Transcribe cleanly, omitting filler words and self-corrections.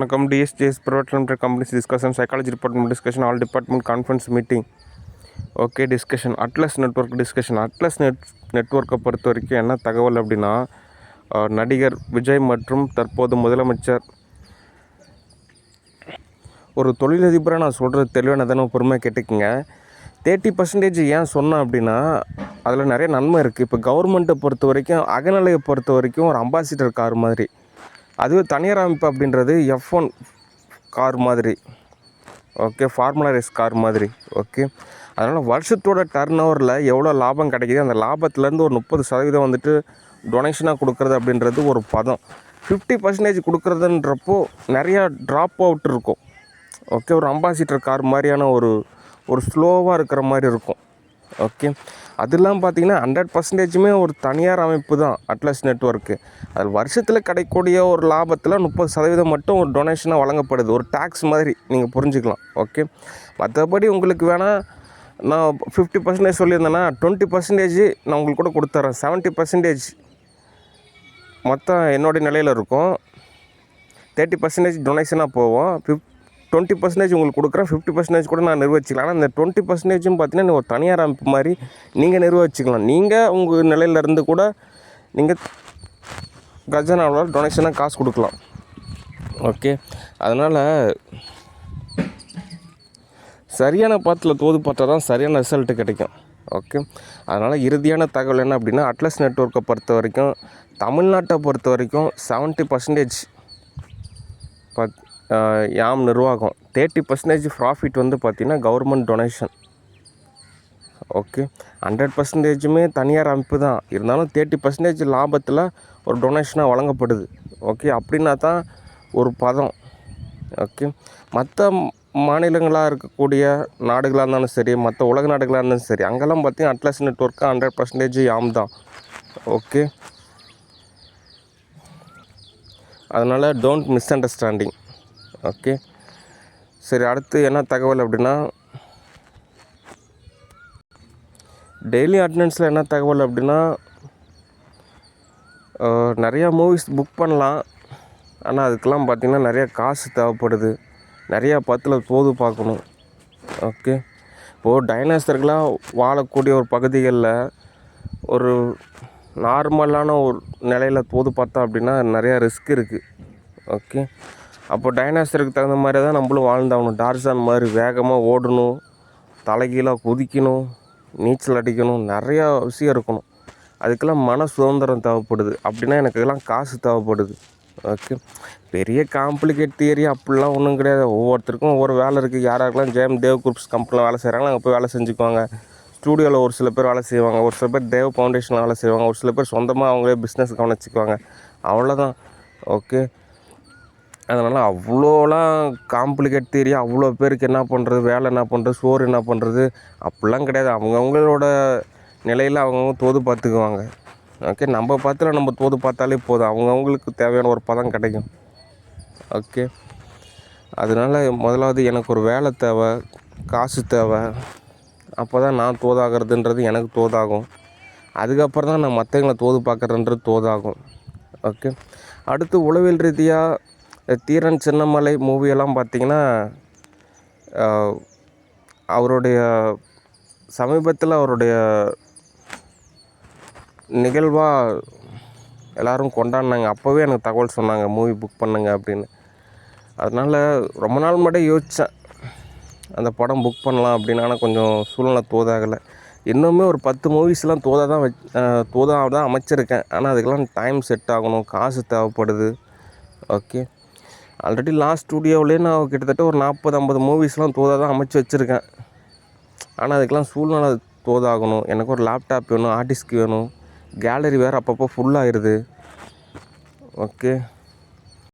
Welcome DSJS Private Limited Companies discussion psychology department discussion all department conference meeting. Okay discussion atlas network discussion நெட்வொர்க்கை பொறுத்த வரைக்கும் என்ன தகவல் அப்படின்னா, நடிகர் விஜய் மற்றும் தற்போது முதலமைச்சர் ஒரு தொழிலதிபராக நான் சொல்கிறது தெளிவானதான பொறுமையாக கேட்டுக்குங்க. 30% ஏன் சொன்னேன் அப்படின்னா, அதில் நிறைய நன்மை இருக்குது. இப்போ கவர்மெண்ட்டை பொறுத்த வரைக்கும் அகநிலையை பொறுத்த வரைக்கும் ஒரு அம்பாசிடர் கார் மாதிரி, அதுவே தனியார் அமைப்பு அப்படின்றது F1 கார் மாதிரி, ஓகே, ஃபார்முலா ரேஸ் கார் மாதிரி, ஓகே. அதனால் வருஷத்தோட டர்ன் ஓவரில் எவ்வளோ லாபம் கிடைக்கிது, அந்த லாபத்துலேருந்து ஒரு 30% வந்துட்டு டொனேஷனாக கொடுக்குறது அப்படின்றது ஒரு பதம். 50% கொடுக்குறதுன்றப்போ நிறையா ட்ராப் அவுட் இருக்கும், ஓகே. ஒரு அம்பாசிடர் கார் மாதிரியான ஒரு ஸ்லோவாக இருக்கிற மாதிரி இருக்கும், ஓகே. அதெல்லாம் பார்த்திங்கன்னா 100%மே ஒரு தனியார் அமைப்பு தான் அட்லஸ் நெட்வொர்க்கு. அது வருஷத்தில் கிடைக்கக்கூடிய ஒரு லாபத்தில் 30% மட்டும் ஒரு டொனேஷனாக வழங்கப்படுது, ஒரு டேக்ஸ் மாதிரி நீங்கள் புரிஞ்சுக்கலாம், ஓகே. மற்றபடி உங்களுக்கு வேணால் நான் 50% சொல்லியிருந்தேன்னா 20% நான் உங்களுக்கு கூட கொடுத்துட்றேன். 70% மொத்தம் என்னுடைய நிலையில் இருக்கும். 30% டொனேஷனாக போவோம். 20% உங்களுக்கு கொடுக்குறேன். 50% கூட நான் நிர்வகிச்சிக்கலாம். ஆனால் இந்த 20%ம் பார்த்தீங்கன்னா ஒரு தனியார் அமைப்பு மாதிரி நீங்கள் நிர்வகிச்சிக்கலாம். நீங்கள் உங்கள் நிலையிலேருந்து கூட நீங்கள் கஜானாவில் டொனேஷனாக காசு கொடுக்கலாம், ஓகே. அதனால் சரியான பாத்தில் தோது பார்த்தா தான் சரியான ரிசல்ட்டு கிடைக்கும், ஓகே. அதனால் இறுதியான தகவல் என்ன அப்படின்னா, அட்லஸ் நெட்வொர்க்கை பொறுத்த வரைக்கும் தமிழ்நாட்டை பொறுத்த வரைக்கும் 70% யாம் நிர்வாகம், 30% ப்ராஃபிட் வந்து பார்த்திங்கன்னா கவர்மெண்ட் டொனேஷன், ஓகே. 100%மே தனியார் அமைப்பு தான் இருந்தாலும் 30% லாபத்தில் ஒரு டொனேஷனாக வழங்கப்படுது, ஓகே. அப்படின்னா தான் ஒரு பதம், ஓகே. மற்ற மாநிலங்களாக இருக்கக்கூடிய நாடுகளாக இருந்தாலும் சரி, மற்ற உலக நாடுகளாக இருந்தாலும் சரி, அங்கெல்லாம் பார்த்திங்கன்னா அட்லஸ் நெட்வொர்க்கு 100% யாம் தான், ஓகே. அதனால் டோன்ட் மிஸ் அண்டர்ஸ்டாண்டிங், ஓகே. சரி, அடுத்து என்ன தகவல் அப்படின்னா, டெய்லி அட்டண்டன்ஸில் என்ன தகவல் அப்படின்னா, நிறையா மூவிஸ் புக் பண்ணலாம். ஆனால் அதுக்கெல்லாம் பார்த்திங்கன்னா நிறையா காசு தேவைப்படுது, நிறையா பத்தில் தோது பார்க்கணும், ஓகே. இப்போது டைனோசர்களாக வாழக்கூடிய ஒரு பகுதிகளில் ஒரு நார்மலான ஒரு நிலையில் தோது பார்த்தோம் அப்படின்னா நிறையா ரிஸ்க் இருக்குது, ஓகே. அப்போ டைனோசருக்கு தகுந்த மாதிரி தான் நம்மளும் வாழ்ந்தாகணும். டார்சான் மாதிரி வேகமாக ஓடணும், தலைகீழாக குதிக்கணும், நீச்சல் அடிக்கணும், நிறையா விஷயம் இருக்கணும். அதுக்கெல்லாம் மன சுதந்திரம் தேவைப்படுது. அப்படின்னா எனக்கு இதெல்லாம் காசு தேவைப்படுது, ஓகே. பெரிய காம்ப்ளிகேட் தியரி அப்படிலாம் ஒன்றும் கிடையாது. ஒவ்வொருத்தருக்கும் ஒவ்வொரு வேலை இருக்குது. யாராருக்கெல்லாம் ஜெயம் தேவ் குரூப்ஸ் கம்பெனியில் வேலை செய்கிறாங்களோ அங்கே போய் வேலை செஞ்சுக்குவாங்க. ஸ்டூடியோவில் ஒரு சில பேர் வேலை செய்வாங்க, ஒரு சில பேர் தேவ் ஃபவுண்டேஷனில் வேலை செய்வாங்க, ஒரு சில பேர் சொந்தமாக அவங்களே பிஸ்னஸ் கவனிச்சிக்குவாங்க, அவ்வளோதான், ஓகே. அதனால் அவ்வளோலாம் காம்ப்ளிகேட் தியரி அவ்வளோ பேருக்கு என்ன பண்ணுறது, வேலை என்ன பண்ணுறது, சோறு என்ன பண்ணுறது அப்படிலாம் கிடையாது. அவங்கவுங்களோட நிலையில் அவங்கவுங்க தோது பார்த்துக்குவாங்க, ஓகே. நம்ம பார்த்துல நம்ம தோது பார்த்தாலே போதும், அவங்கவுங்களுக்கு தேவையான ஒரு பதம் கிடைக்கும், ஓகே. அதனால் முதலாவது எனக்கு ஒரு வேலை தேவை, காசு தேவை, அப்போ தான் நான் தோதாகிறதுன்றது எனக்கு தோதாகும். அதுக்கப்புறம் தான் நான் மற்றவங்களை தோது பார்க்குறதுன்றது தோதாகும், ஓகே. அடுத்து உளவியல் ரீதியாக தீரன் சின்னமலை மூவியெல்லாம் பார்த்திங்கன்னா, அவருடைய சமீபத்தில் அவருடைய நிகழ்வாக எல்லோரும் கொண்டாடினாங்க. அப்போவே எனக்கு தகவல் சொன்னாங்க மூவி புக் பண்ணுங்க அப்படின்னு. அதனால் ரொம்ப நாள் முன்னாடியே யோசித்தேன் அந்த படம் புக் பண்ணலாம் அப்படின்னு. ஆனால் கொஞ்சம் சூழ்நிலை தோதாகலை. இன்னுமே ஒரு 10 மூவிஸ்லாம் தோதாக தான் அமைச்சிருக்கேன். ஆனால் அதுக்கெல்லாம் டைம் செட் ஆகணும், காசு தேவைப்படுது, ஓகே. ஆல்ரெடி லாஸ்ட் ஸ்டூடியோவிலே நான் கிட்டத்தட்ட ஒரு 40-50 மூவிஸ்லாம் தோதாக தான் அமைச்சு வச்சுருக்கேன். ஆனால் அதுக்கெல்லாம் சூழ்நிலை தோதாகணும். எனக்கு ஒரு லேப்டாப் வேணும், ஆர்டிஸ்க்கு வேணும், கேலரி வேறு அப்பப்போ ஃபுல்லாகிடுது, ஓகே.